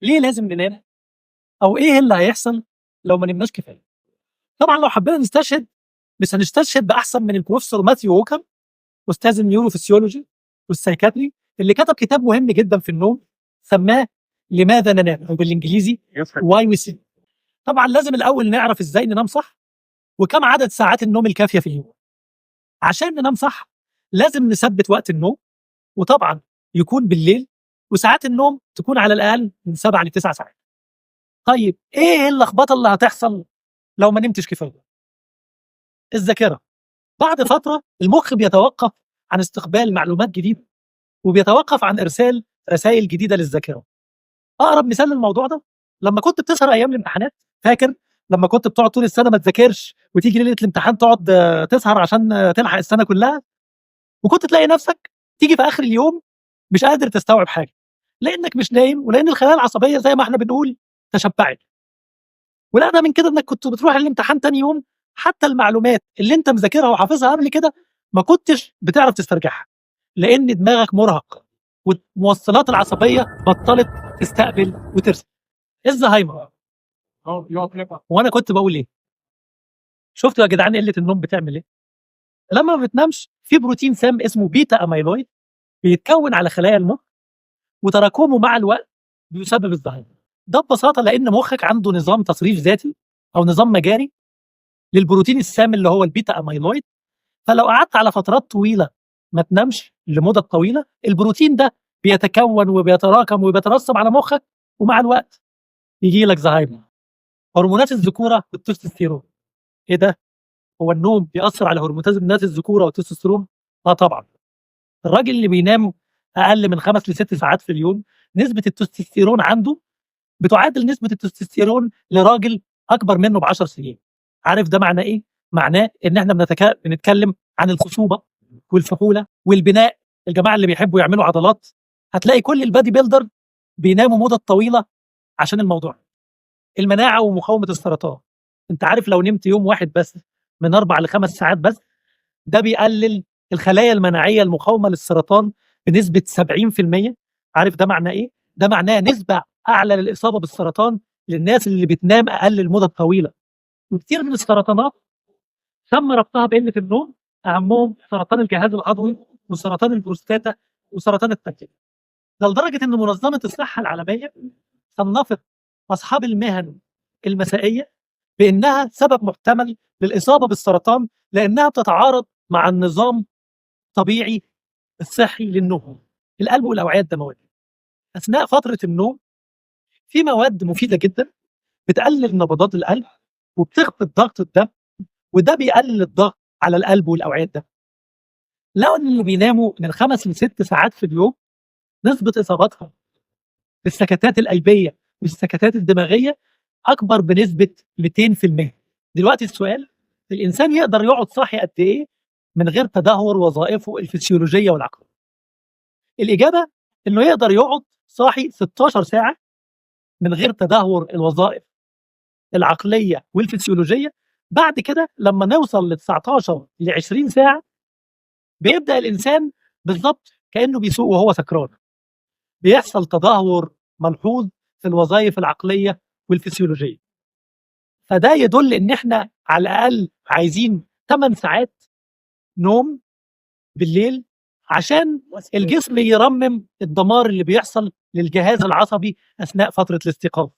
ليه لازم ننام؟ او ايه اللي هيحصل لو ما نمناش كفايه؟ طبعا لو حبينا نستشهد مش هنستشهد باحسن من البروفيسور ماثيو ووكم، استاذ النيوروفسيولوجي والسايكاتري، اللي كتب كتاب مهم جدا في النوم سماه لماذا ننام، او بالانجليزي واي وي سليب. طبعا لازم الاول نعرف ازاي ننام صح وكم عدد ساعات النوم الكافيه في اليوم. عشان ننام صح لازم نثبت وقت النوم، وطبعا يكون بالليل، وساعات النوم تكون على الاقل من 7 ل 9 ساعات. طيب ايه اللخبطه اللي هتحصل لو ما نمتش كفايه؟ الذاكره. بعد فتره المخ بيتوقف عن استقبال معلومات جديده، وبيتوقف عن ارسال رسائل جديده للذاكره. اقرب مثال للموضوع ده لما كنت بتسهر ايام الامتحانات، فاكر لما كنت بتقعد طول السنه ما تذاكرش وتيجي ليله الامتحان تقعد تسهر عشان تلحق السنه كلها، وكنت تلاقي نفسك تيجي في اخر اليوم مش قادر تستوعب حاجه، لانك مش نايم ولان الخلايا العصبيه زي ما احنا بنقول تشبعت. والأغرب من كده انك كنت بتروح الامتحان تاني يوم حتى المعلومات اللي انت مذاكرها وحافظها قبل كده ما كنتش بتعرف تسترجعها، لان دماغك مرهق والموصلات العصبيه بطلت تستقبل وترسل. الزهايمر. وانا كنت بقول ايه؟ شفتوا يا جدعان قله النوم بتعمل ايه؟ لما ما بتنامش في بروتين سام اسمه بيتا اميلويد بيتكون على خلايا المخ، وتراكمه مع الوقت بيسبب الزهايمر. ده ببساطه لان مخك عنده نظام تصريف ذاتي او نظام مجاري للبروتين السام اللي هو البيتا اميلويد. فلو قعدت على فترات طويله ما تنامش لمده طويله، البروتين ده بيتكون وبيتراكم وبيترسب على مخك، ومع الوقت يجي لك زهايمر. هرمونات الذكوره والتستوستيرون. ايه ده؟ هو النوم بيأثر على هرمونات الذكوره والتستوستيرون؟ اه طبعا. الراجل اللي بينام اقل من 5 ل 6 ساعات في اليوم نسبه التستوستيرون عنده بتعادل نسبه التستوستيرون لراجل اكبر منه ب 10 سنين. عارف ده معناه ايه؟ معناه ان احنا بنتكلم عن الخصوبه والفحوله والبناء. الجماعه اللي بيحبوا يعملوا عضلات هتلاقي كل البادي بيلدر بيناموا مده طويله عشان الموضوع. المناعه ومقاومه السرطان. انت عارف لو نمت يوم واحد بس من 4 ل 5 ساعات بس، ده بيقلل الخلايا المناعيه المقاومه للسرطان بنسبه 70%. عارف ده معناه ايه؟ ده معناه نسبه اعلى للاصابه بالسرطان للناس اللي بتنام اقل المده الطويله. وكثير من السرطانات تم ربطها بقله النوم، اهمهم سرطان الجهاز العضوي وسرطان البروستاتا وسرطان الثدي. ده لدرجه ان منظمه الصحه العالميه صنفت اصحاب المهن المسائيه بانها سبب محتمل للاصابه بالسرطان، لانها بتتعارض مع النظام الطبيعي الصحي للنوم. القلب والاوعيه الدمويه. اثناء فتره النوم في مواد مفيده جدا بتقلل نبضات القلب وبتخفض ضغط الدم، وده بيقلل الضغط على القلب والاوعيه الدمويه. لو ان اللي بيناموا من 5 ل 6 ساعات في اليوم نسبه اصابتهم بالسكتات القلبيه والسكتات الدماغيه اكبر بنسبه 200%. دلوقتي السؤال، الانسان يقدر يقعد صاحي قد ايه من غير تدهور وظائفه الفسيولوجيه والعقليه؟ الاجابه انه يقدر يقعد صاحي 16 ساعه من غير تدهور الوظائف العقليه والفسيولوجيه. بعد كده لما نوصل ل 19 ل 20 ساعه بيبدا الانسان بالظبط كانه بيسوق وهو سكران، بيحصل تدهور ملحوظ في الوظائف العقليه والفسيولوجيه. فده يدل ان احنا على الاقل عايزين 8 ساعات نوم بالليل عشان الجسم يرمم الدمار اللي بيحصل للجهاز العصبي اثناء فتره الاستيقاظ.